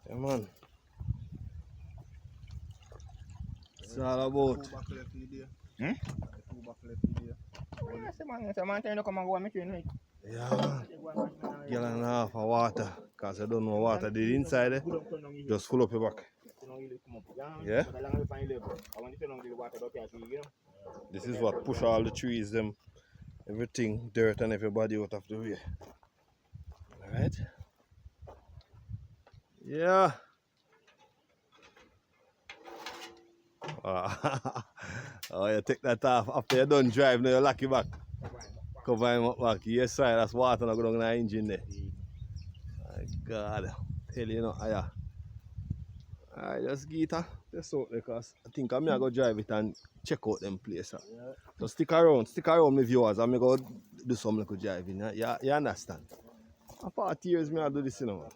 Yeah, man. It's all about. Yeah, man, tell you come and go and make you know. Yeah, man. Gallon and a half of water. Because I don't know water did inside there. Just full up your back. Yeah? This is what push all the trees, them, everything, dirt and everybody out of the way. Alright? Yeah. Oh, you take that off after you're done drive, now you lock it back. Cover him up back. Yes, sir, that's water not going on the engine there. My God. Tell you not, yeah. Alright, just get it this out because I think I'm going to go drive it and check out them places. Yeah. So stick around, my viewers, and I'm going to go do some little driving. You understand? For 40 years, I do this, you know.